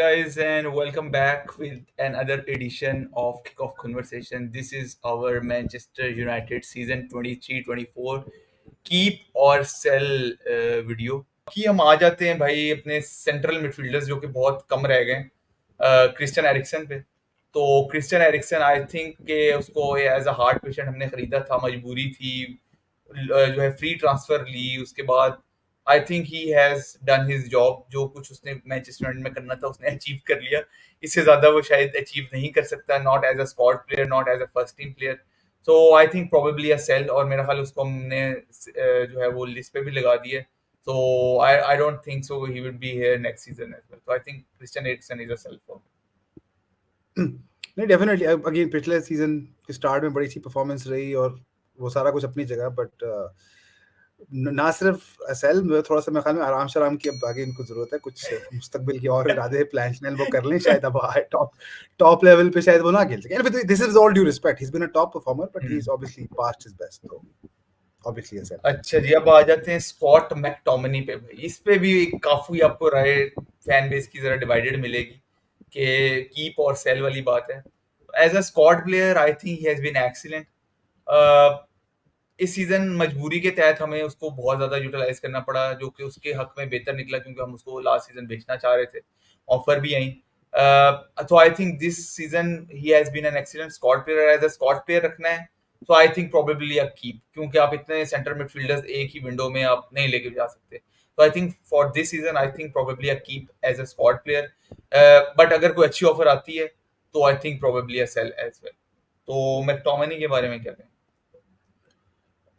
Guys, and welcome back with another edition of Kickoff Conversation. This is our Manchester United season 23-24 keep और cell video कि हम आ जाते हैं भाई अपने सेंट्रल मिडफील्डर्स जो कि बहुत कम रह गए क्रिस्टियन एरिक्सन पे। तो क्रिस्टियन एरिक्सन आई थिंक के उसको एज अ हार्ट पेशेंट हमने खरीदा था, मजबूरी थी। जो है फ्री ट्रांसफर ली, उसके बाद आई think he has done his job. जो कुछ उसने मैनचेस्टर यूनाइटेड में करना था उसने अचीव कर लिया। इससे ज्यादा वो शायद अचीव नहीं कर सकता, not as a squad player, not as a first team player. So I think probably a sell, और मेरा ख्याल उसको हमने जो है वो लिस्ट पे भी लगा दिया। So I don't think so he would be here next season as well. So I think Christian Eriksen is a sell for. नहीं, डेफिनेटली अगेन पिछले सीजन के स्टार्ट में बड़ी अच्छी परफॉर्मेंस रही और वो सारा कुछ अपनी जगह, बट ना सिर्फ एसएल में, थोड़ा सा मेरे ख्याल में आराम शराम की अब आगे इनको जरूरत है। कुछ मुस्तकबिल की और इरादे प्लान श्लान वो कर लें शायद। अब टॉप टॉप लेवल पे शायद वो ना खेल सके। This is all due respect, he is been a top performer, but he is obviously past his best, तो ऑब्वियसली एसएल। अच्छा जी, अब आ जाते हैं स्कॉट मैकटोमिनी पे। भाई इस पे भी एक काफी आपको राय फैन बेस की जरा डिवाइडेड मिलेगी कि कीप और सेल वाली बात है। As a squad player I think he has been excellent. इस सीजन मजबूरी के तहत हमें उसको बहुत ज्यादा यूटिलाइज करना पड़ा, जो कि उसके हक में बेहतर निकला क्योंकि हम उसको लास्ट सीजन बेचना चाह रहे थे। ऑफर भी आई। तो I think this season he has been an excellent squad player. As a squad player रखना है तो I think probably a keep, क्योंकि आप इतने सेंटर मिडफील्डर्स एक ही विंडो में आप नहीं लेके जा सकते। तो I think for this season I think probably a keep as a squad player. But अगर कोई अच्छी ऑफर आती है तो I think probably a sell as well. तो मैकटोमिनी के बारे में क्या कहें?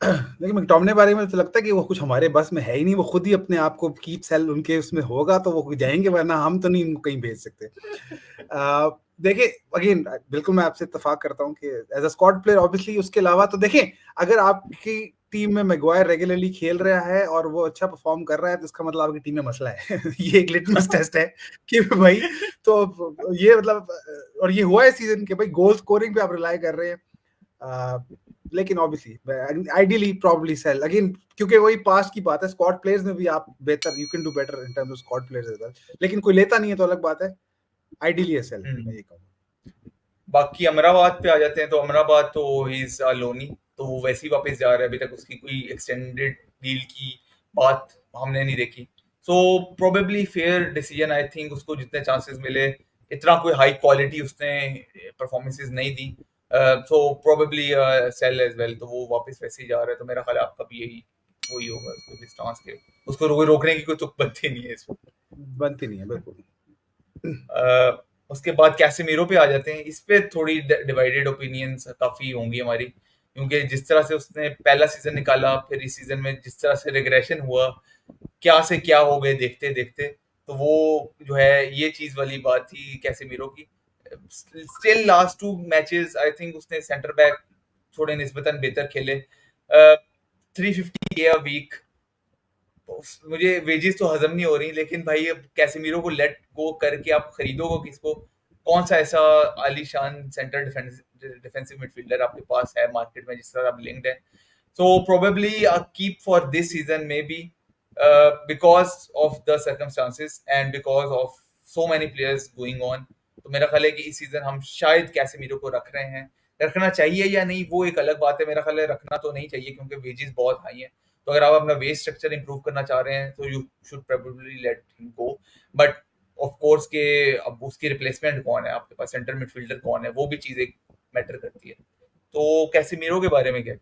लेकिन मैकटोमिने बारे में तो लगता है कि वो कुछ हमारे बस में है ही नहीं। वो खुद ही अपने आप को कीप सेल उनके उसमें होगा तो वो जाएंगे, वरना हम तो नहीं उनको कहीं भेज सकते। देखिए, अगेन बिल्कुल मैं आपसे इत्तेफाक करता हूँ कि as a squad player obviously, उसके अलावा तो देखें, अगर आपकी टीम में मैगवायर रेगुलरली खेल रहा है और वो अच्छा परफॉर्म कर रहा है तो इसका मतलब आपकी टीम में मसला है। ये एक लिटमस टेस्ट है कि भाई, तो ये मतलब, और ये हुआ है सीजन के भाई, गोल स्कोरिंग पे आप रिलाई कर रहे हैं। लेकिन obviously ideally probably sell again, क्योंकि वही पास्ट की बात है। स्क्वाड प्लेयर्स में भी आप बेहतर, you can do better in terms of squad players as well, लेकिन कोई लेता नहीं है तो अलग बात है। आइडियली एसएल मैं ये कहूँगा। बाकी अमराबाद पे आ जाते हैं तो अमराबाद तो ही इज लोनी। तो वो वैसे ही वापस जा रहा है, अभी तक उसकी कोई एक्सटेंडेड डील की बात हमने नहीं देखी। So probably fair decision I think. उसको जितने चांसेस मिले, इतना कोई हाई क्वालिटी उसने परफॉर्मेंसेस नहीं दी। So probably sell as well. तो वो वापस वैसे ही जा रहा है, तो मेरा ख्याल है आपका भी यही वही होगा। उसको भी स्टांस के उसको रोकने की कोई तुक बनती नहीं है इसमें। बनती नहीं है बिल्कुल। उसके बाद कैसेमीरो पे आ जाते हैं। इस पे थोड़ी डिवाइडेड ओपिनियंस काफी होंगी हमारी, क्योंकि जिस तरह से उसने पहला सीजन निकाला, फिर इस सीजन में जिस तरह से रिग्रेशन हुआ, क्या से क्या हो गए देखते देखते। तो वो जो है ये चीज वाली बात थी कैसेमीरो की। Still last two matches I think उसने सेंटर बैक थोड़े निस्बतन बेहतर खेले। 350 अ वीक, मुझे वेजेस तो हजम नहीं हो रही, लेकिन भाई अब कैसेमीरो को लेट गो करके आप खरीदोगे किसको? कौन सा ऐसा आलीशान सेंटर डिफेंसिव मिडफील्डर आपके पास है मार्केट में जिस तरह आप लिंक्ड है? So probably keep for this season may be, because of the circumstances and because of so many players going on. तो मेरा ख्याल है कि इस सीजन हम शायद कैसेमीरो को रख रहे हैं। रखना चाहिए या नहीं वो एक अलग बात है। मेरा ख्याल है रखना तो नहीं चाहिए क्योंकि वेजेस बहुत हाई है। तो अगर आप अपना वेज स्ट्रक्चर इंप्रूव करना चाह रहे हैं तो you should probably late him go. But of course के अब उसकी रिप्लेसमेंट कौन है आपके पास, सेंटर मिडफील्डर कौन है, वो भी चीज एक मैटर करती है। तो कैसेमीरो के बारे में क्या?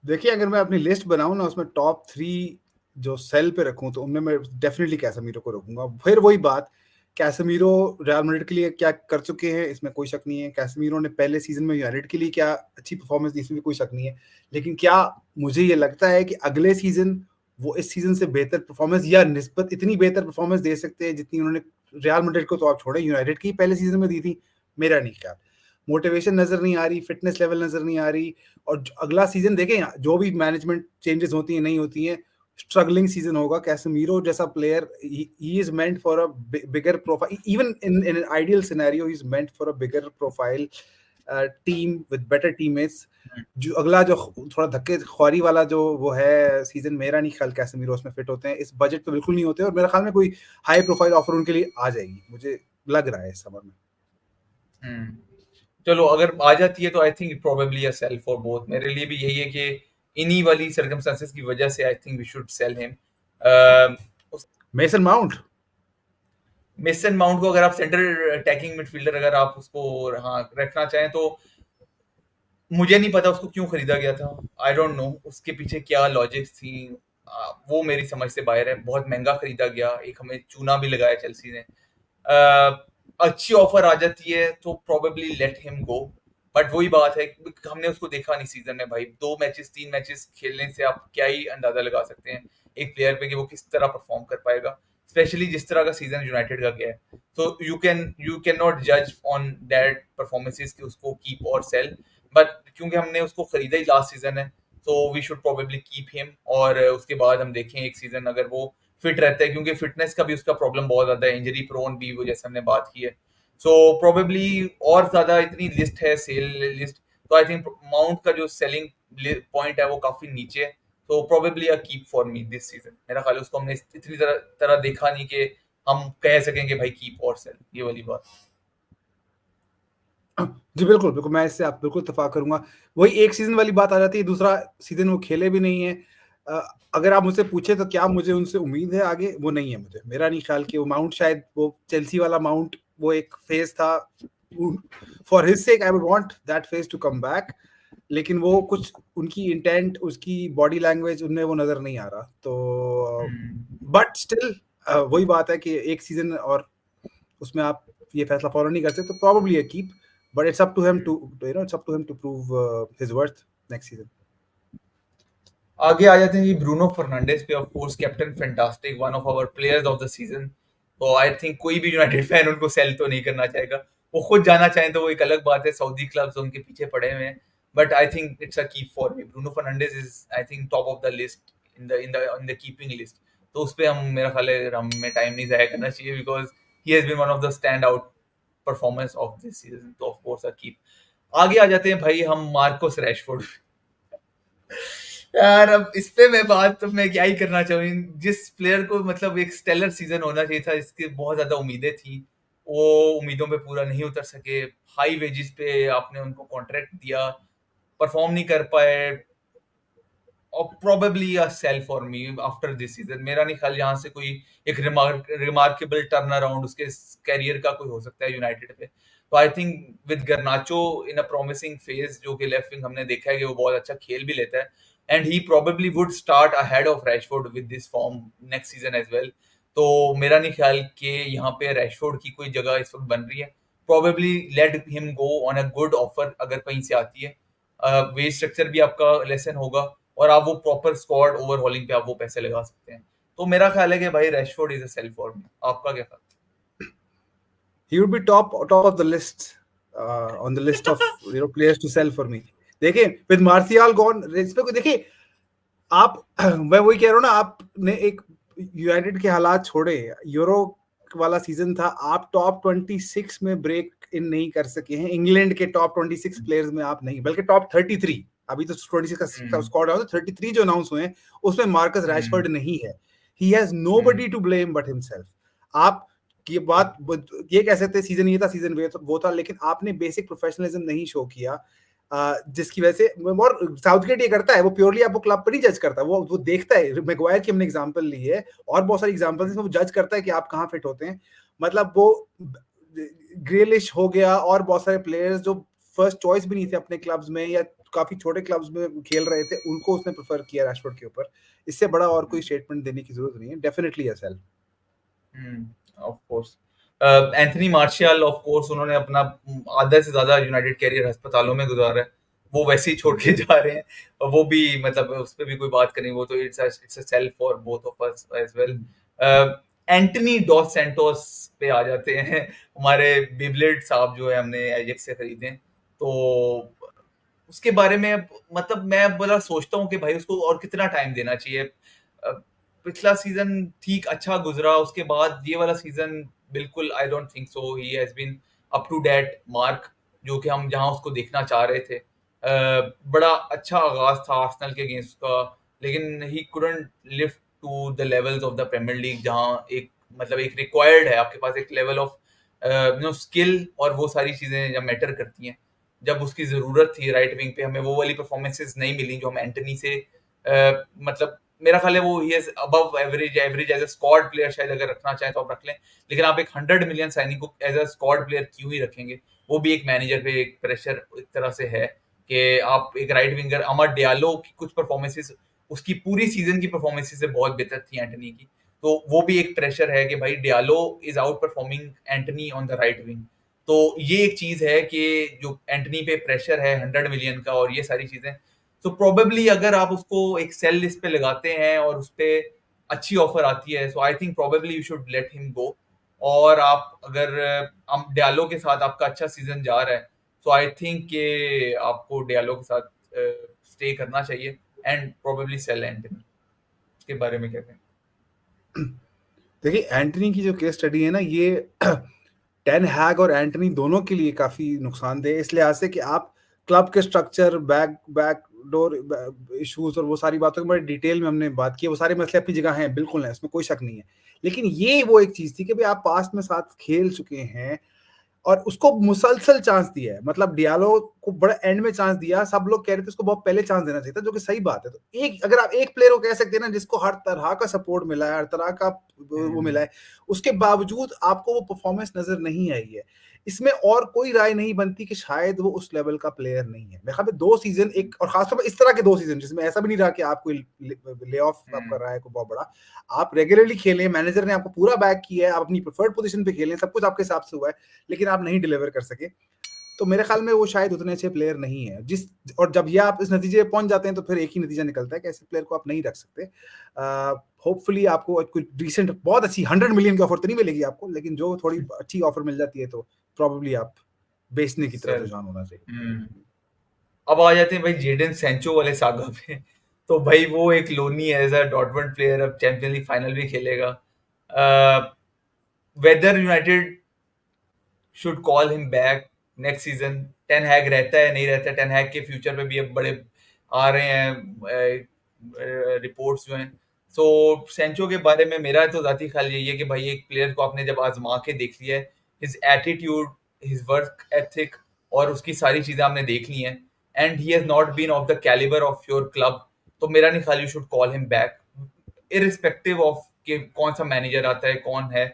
देखिए, अगर मैं अपनी लिस्ट बनाऊं ना, उसमें टॉप 3 जो सेल पे रखूं तो उनमें मैं डेफिनेटली कैसेमीरो को रखूंगा। फिर वही बात, कैसेमीरो रियल मैड्रिड के लिए क्या कर चुके हैं इसमें कोई शक नहीं है। कैसेमीरो ने पहले सीजन में यूनाइटेड के लिए क्या अच्छी परफॉर्मेंस दी, इसमें भी कोई शक नहीं है। लेकिन क्या मुझे ये लगता है कि अगले सीजन वो इस सीजन से बेहतर परफॉर्मेंस या निस्बत इतनी बेहतर परफॉर्मेंस दे सकते हैं जितनी उन्होंने रियल मैड्रिड को, तो आप छोड़े, यूनाइटेड की पहले सीजन में दी थी? मेरा नहीं ख्याल। मोटिवेशन नजर नहीं आ रही, फिटनेस लेवल नजर नहीं आ रही। और अगला सीजन देखें, जो भी मैनेजमेंट चेंजेस होती हैं नहीं होती हैं, स्ट्रगलिंग सीजन होगा। कैसेमीरो जैसा player, he is meant for a bigger profile, even in in ideal scenario he is meant for a bigger profile team with better teammates, जो अगला जो थोड़ा धक्के ख्वारी वाला जो वो है सीजन, मेरा नहीं ख्याल कैसेमीरो उसमें फिट होते हैं, इस बजट पे बिल्कुल नहीं होते, और मेरे ख्याल में कोई हाई प्रोफाइल ऑफर उनके लिए आ जाएगी, मुझे लग रहा है इस समर में। चलो अगर आ जाती है तो I think probably a sell for both. मेरे लिए भी यही है कि इन्हीं वाली सर्कमस्टेंसेस की वजह से I think we should sell him. Mason Mount, Mason Mount को अगर आप सेंटर अटैकिंग मिडफील्डर अगर आप उसको हाँ रखना चाहें तो मुझे नहीं पता उसको क्यों खरीदा गया था। आई डोंट नो उसके पीछे क्या लॉजिक्स थी। वो मेरी समझ से बाहर है। बहुत महंगा खरीदा गया, एक हमें चूना भी लगाया चेल्सी ने। अच्छी ऑफर आ जाती है तो probably late him go. But वही बात है, हमने उसको देखा नहीं सीजन में भाई। 2 मैचेस 3 मैचेस खेलने से आप क्या ही अंदाजा लगा सकते हैं एक प्लेयर पे कि वो किस तरह परफॉर्म कर पाएगा, स्पेशली जिस तरह का सीजन यूनाइटेड का गया है। तो यू कैन नॉट जज ऑन दैट परफॉर्मेंसेस कि उसको कीप और सेल। बट क्योंकि हमने उसको खरीदा ही लास्ट सीजन है तो we should probably keep him, और उसके बाद हम देखें एक सीजन अगर वो फिट रहता है, क्योंकि फिटनेस का भी उसका प्रॉब्लम बहुत ज्यादा है, इंजरी प्रोन भी वो जैसे हमने बात की है। सो प्रोबेबली और ज्यादा इतनी लिस्ट है सेल लिस्ट, तो आई थिंक माउंट का जो सेलिंग पॉइंट है वो काफी नीचे है। तो probably a keep for me this season. मेरा ख्याल है उसको हमने इतनी तरह देखा नहीं कि हम कह सकेंगे भाई कीप और सेल, ये वाली बात। जी बिल्कुल बिल्कुल, मैं इससे आप बिल्कुल इत्तेफाक करूंगा। वही एक सीजन वाली बात आ जाती है, दूसरा सीजन वो खेले भी नहीं है। अ, अगर आप मुझसे पूछे तो क्या मुझे उनसे उम्मीद है आगे, वो नहीं है मुझे। मेरा नहीं ख्याल कि वो माउंट, शायद वो चेल्सी वाला माउंट वो एक फेज था, for his sake I would want that phase to come back, लेकिन वो कुछ उनकी इंटेंट, उसकी बॉडी लैंग्वेज उनमें वो नजर नहीं आ रहा। तो बट स्टिल वही बात है कि एक सीजन और उसमें आप ये फैसला फॉलो नहीं करते, तो probably a keep, but it's up to him to, it's up to him to prove his worth next season. आगे आ जाते हैं जी ब्रूनो फर्नांडिस पे। Of course captain fantastic, one of our players of the season. तो I think कोई भी United fan उनको cell तो नहीं करना चाहेगा। वो खुद जाना चाहें तो वो एक अलग बात है, सऊदी क्लब्स उनके पीछे पड़े हुए हैं। But I think it's a keep for me. Bruno Fernandes is I think top of the list in the keeping list. तो उस पे हम, मेरा ख्याल है हमें टाइम नहीं जाया करना चाहिए, because he has been one of the stand out performance of this season. तो ऑफ कोर्स अ कीप। आगे आ जाते हैं भाई हम मार्कोस रैशफोर्ड। यार अब इस पे मैं बात तो मैं क्या ही करना चाहूँ। जिस प्लेयर को मतलब एक स्टेलर सीजन होना चाहिए था, इसकी बहुत ज्यादा उम्मीदें थी, वो उम्मीदों पे पूरा नहीं उतर सके। हाई वेजेस पे आपने उनको कॉन्ट्रैक्ट दिया, परफॉर्म नहीं कर पाए। और probably a sell for me after this season. मेरा नहीं ख्याल यहाँ से कोई एक रिमार्केबल टर्न अराउंड उसके कैरियर का कोई हो सकता है यूनाइटेड पे। तो I think with Garnacho in a promising phase, जो कि लेफ्ट विंग हमने देखा है कि वो बहुत अच्छा खेल भी लेता है, and he probably would start ahead of Rashford with this form next season as well. तो मेरा नहीं ख्याल कि यहाँ पे रैशफोर्ड की कोई जगह इस वक्त बन रही है। Probably late him go on a good offer अगर कहीं से आती है। वेज स्ट्रक्चर भी आपका लेसन होगा, और आप वो प्रॉपर स्क्वाड ओवरहॉलिंग पे आप वो पैसे लगा सकते हैं। तो मेरा ख्याल है कि भाई Rashford is a sell for me. आपका क्या ख्याल He would be top of the list, on the list of players to sell for me. देखिए with Martial gone, इस पे कोई देखिए आप मैं वही कह रहा हूँ ना, आपने एक यूनाइटेड के हालात छोड़े, यूरो वाला सीजन था, आप टॉप 26 में ब्रेक इन नहीं कर सके हैं। इंग्लैंड के टॉप 26 प्लेयर्स में आप नहीं, बल्कि टॉप 33, अभी तो 26 का है? स्क्वाड है, तो 33 जो अनाउंस हुए हैं उसमें मार्कस हम्म, रैशफोर्ड नहीं है। He has nobody to blame but himself. आप ये बात ये कह सकते हैं सीजन ये था, सीजन वो था, लेकिन आपने बेसिक प्रोफेशनलिज्म नहीं शो किया, जिसकी वजह से। और साउथगेट ये करता है, वो प्योरली आपको क्लब पर नहीं जज करता, वो देखता है। मैगवायर की हमने एग्जांपल ली है, और बहुत सारी एग्जांपल्स हैं, वो जज करता है कि आप कहाँ फिट होते हैं। मतलब वो ग्रेलिश हो गया, और बहुत सारे प्लेयर्स जो फर्स्ट चॉइस भी नहीं थे अपने क्लब्स में, या काफी छोटे क्लब्स में खेल रहे थे, उनको उसने प्रेफर किया रैशफोर्ड के ऊपर। इससे बड़ा और कोई स्टेटमेंट देने की जरूरत नहीं है। Definitely a sell. Of course Anthony Martial, of course उन्होंने अपना आधा से ज्यादा यूनाइटेड कैरियर अस्पतालों में गुजारा है। वो वैसे ही छोड़ के जा रहे हैं, और वो भी मतलब उस पर भी कोई बात करें, वो तो it's a sell for both of us as well. Antony dos Santos पे आ जाते हैं। हमारे बिबलेट साहब जो है हमने एजेक्स से खरीदे हैं। तो उसके बारे में मतलब मैं बड़ा सोचता हूँ कि भाई उसको और कितना टाइम देना चाहिए। पिछला सीजन ठीक अच्छा गुजरा, उसके बाद ये वाला सीजन बिल्कुल I don't think so he has been up to that mark. जो कि हम जहाँ उसको देखना चाह रहे थे। बड़ा अच्छा आगाज था आर्सेनल के अगेंस्ट का, लेकिन he couldn't lift to the levels of the Premier League, जहाँ एक मतलब एक रिक्वायर्ड है आपके पास एक लेवल ऑफ स्किल, और वो सारी चीजें जब मैटर करती हैं, जब उसकी जरूरत थी राइट विंग पे, हमें वो वाली परफॉर्मेंसेज नहीं मिली जो हम एंटनी से मतलब मेरा ख्याल है वो he is above average, average as a squad player शायद अगर रखना चाहें तो आप रख लें, लेकिन आप एक 100 मिलियन साइनिंग को एज अ स्क्वाड प्लेयर क्यों ही रखेंगे? वो भी एक मैनेजर पे एक प्रेशर एक तरह से है कि आप एक राइट विंगर अमर डियालो की कुछ परफॉर्मेंसेस, उसकी पूरी सीजन की परफॉर्मेंसेस से बहुत बेहतर थी एंटनी की, तो वो भी एक प्रेशर है कि भाई Diallo is out performing Antony on the right wing. तो ये एक चीज है कि जो एंटनी पे प्रेशर है 100 मिलियन का और ये सारी चीजें, तो प्रोबेबली अगर आप उसको एक सेल लिस्ट पे लगाते हैं और उस पे अच्छी ऑफर आती है, so I think probably you should let him go. और आप अगर डियालो के साथ आपका अच्छा सीजन जा रहा है, सो आई थिंक कि आपको डियालो के साथ स्टे करना चाहिए एंड प्रोबेबली सेल एंटनी। इसके बारे में कहते हैं। देखिए एंटनी की जो केस स्टडी है ना, ये टेन हैग और एंटनी दोनों के लिए काफी नुकसानदेह है, इस लिहाज से कि आप क्लब के structure, back back door issues और वो सारी बातों की बड़ी डिटेल में हमने बात की, वो सारे मसले अपनी जगह हैं, बिल्कुल है, इसमें कोई शक नहीं है। लेकिन ये वो एक चीज थी कि भाई आप पास्ट में साथ खेल चुके हैं और उसको मुसलसल चांस दिया है, मतलब डियालो को बड़ा एंड में चांस दिया, सब लोग कह रहे थे उसको बहुत पहले चांस देना चाहिए था, जो कि सही बात है। तो एक अगर आप एक प्लेयर को कह सकते हैं ना जिसको हर तरह का सपोर्ट मिला है, हर तरह का वो मिला है, उसके बावजूद आपको वो परफॉर्मेंस नजर नहीं आई है, इसमें और कोई राय नहीं बनती कि शायद वो उस लेवल का प्लेयर नहीं है। मेरे ख्याल में 2 सीजन, एक और खासतौर पर इस तरह के 2 सीजन जिसमें ऐसा भी नहीं रहा कि आपको ले ऑफ आपका रहा है कोई बहुत बड़ा, आप रेगुलरली खेलें, मैनेजर ने आपको पूरा बैक किया है, आप अपनी प्रेफर्ड पोजीशन पे खेलें, सब कुछ आपके हिसाब से हुआ है, लेकिन आप नहीं डिलीवर कर सके, तो मेरे ख्याल में वो शायद उतने अच्छे प्लेयर नहीं है। जिस और जब ये आप इस नतीजे पे पहुंच जाते हैं तो फिर एक ही नतीजा निकलता है कि ऐसे प्लेयर को आप नहीं रख सकते। होपफुली आपको कुछ डिसेंट, बहुत अच्छी 100 मिलियन की ऑफर तो नहीं मिलेगी आपको, लेकिन जो थोड़ी अच्छी ऑफर मिल जाती है तो प्रॉब्ली आप बेचने की तरफ सेल। रुझान होना चाहिए। अब आ जाते हैं भाई जेडन सैंचो वाले सागा पे। तो भाई वो एक loanee as a Dortmund player अब चैंपियंस लीग फाइनल भी खेलेगा। Whether United should call him back next season, Ten Hag रहता है नहीं रहता है, टेन हैग के फ्यूचर पे भी अब बड़े आ रहे हैं रिपोर्ट्स जो हैं। सो सेंचो के बारे में मेरा तो जाती ख्याल यही है कि भाई एक प्लेयर को आपने जब आजमा के देख लिया है, his attitude, his work ethic और उसकी सारी चीजें आपने देख ली हैं, and he has not been of the calibre of your club, तो मेरा नहीं ख्याल you should call him back irrespective of कि कौन सा मैनेजर आता है कौन है।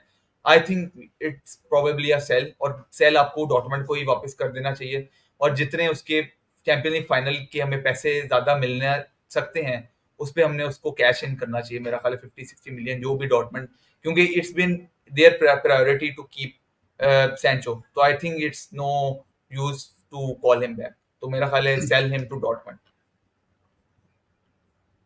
I think it's probably a sell, और सेल आपको डॉटमंड को ही वापस कर देना चाहिए, और जितने उसके चैंपियन लीग फाइनल के हमें पैसे ज्यादा मिलने सकते हैं उस पे हमने उसको कैश इन करना चाहिए, मेरा ख्याल है 50-60 मिलियन जो भी डॉटमंड, क्योंकि it's been their priority to keep Sancho, तो I think it's no use to call him back, तो मेरा ख्याल है sell him to Dortmund.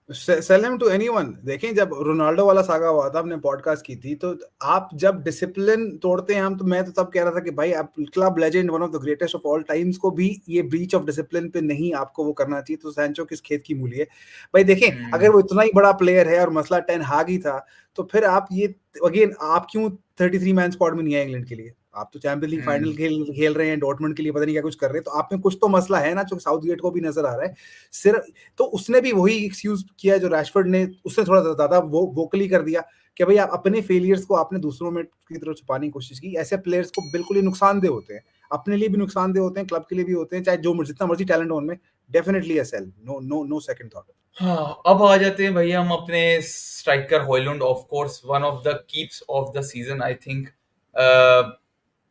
Sell him to anyone. देखें जब रोनाल्डो वाला सागा हुआ था, हमने पॉडकास्ट की थी, तो आप जब डिसिप्लिन तोड़ते हैं, हम तो मैं तो तब कह रहा था कि भाई आप club legend, one of the greatest of all times को भी ये ब्रीच ऑफ डिसिप्लिन पे नहीं आपको वो करना चाहिए, तो सैंचो किस खेत की मूली है भाई। देखें अगर वो इतना ही बड़ा प्लेयर है और मसला टेन हाग ही था, तो फिर आप ये अगेन आप क्यों 33 मैन स्क्वाड में नहीं है इंग्लैंड के लिए? आप तो चैंपियंस लीग फाइनल खेल रहे हैं, डॉर्टमंड के लिए पता नहीं क्या कुछ कर रहे हैं, तो आप में कुछ तो मसला है ना, जो साउथगेट को भी नजर आ रहा है। सिर्फ तो उसने भी वही एक्सक्यूज किया जो रैशफोर्ड ने, उसने थोड़ा ज्यादा वो वोकली कर दिया कि भाई आप अपने फेलियर्स को आपने दूसरों में की तरफ छुपाने की कोशिश की। ऐसे प्लेयर्स को बिल्कुल ही नुकसानदेह होते हैं, अपने लिए भी नुकसानदेह होते हैं, क्लब के लिए भी होते हैं, चाहे जो जितना मर्जी टैलेंट हो उनमें, definitely a sell, no no no second thought. हाँ, अब आ जाते हैं भैया हम अपने striker Hojlund, of course one of the keeps of the season I think.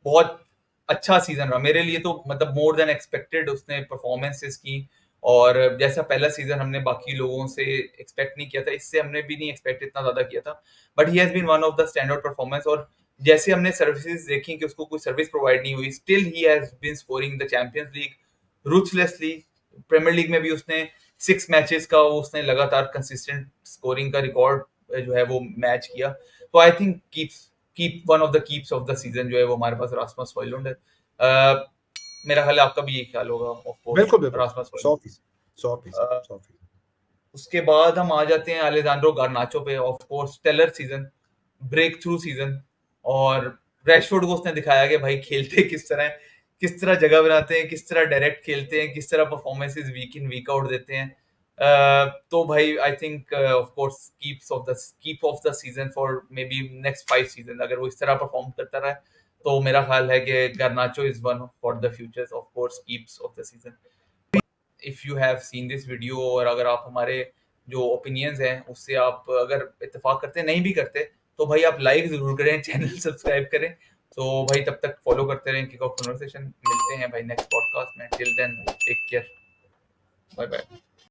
बहुत अच्छा सीजन रहा मेरे लिए, तो मतलब मोर देन एक्सपेक्टेड उसने परफॉर्मेंसेस की, और जैसा पहला सीजन हमने बाकी लोगों से एक्सपेक्ट नहीं किया था, इससे हमने भी नहीं एक्सपेक्ट इतना ज्यादा किया था, but he has been one of the stand out performance. और जैसे हमने सर्विसेज देखी कि उसको कोई सर्विस प्रोवाइड नहीं हुई, still he has been scoring the Champions League ruthlessly. Premier league में भी उसने 6 मैचेस का उसने लगातार कंसिस्टेंट स्कोरिंग का रिकॉर्ड जो है वो मैच किया, तो I think keep one of the keeps of the season जो है वो हमारे पास रासमस हॉयलुंड है। मेरा ख्याल है आपका भी यही ख्याल होगा, ऑफ कोर्स बिल्कुल बिल्कुल, रासमस हॉयलुंड। 100%, 100%, अ, 100%। उसके बाद हम आ जाते हैं अलेजांड्रो गार्नाचो पे, of course stellar season, break through season, और रैशफोर्ड को उसने दिखाया कि भाई खेलते किस तरह है, किस तरह जगह बनाते हैं, किस तरह डायरेक्ट खेलते हैं, किस तरह परफॉर्मेंसेस वीक इन वीक आउट देते हैं। तो भाई I think of course keep of the season for may be next 5 season, अगर वो इस तरह परफॉर्म करता रहा है तो मेरा ख्याल है कि Garnacho is one for the futures of course keeps of the season. If you have seen this video, और अगर आप हमारे जो ओपिनियंस हैं उससे आप अगर इत्तेफाक करते हैं, नहीं भी करते, तो भाई आप लाइक जरूर करें, चैनल सब्सक्राइब करें। तो भाई तब तक फॉलो करते रहें किक ऑफ कन्वर्सेशन। मिलते हैं भाई नेक्स्ट पॉडकास्ट में। Till then take care, bye bye.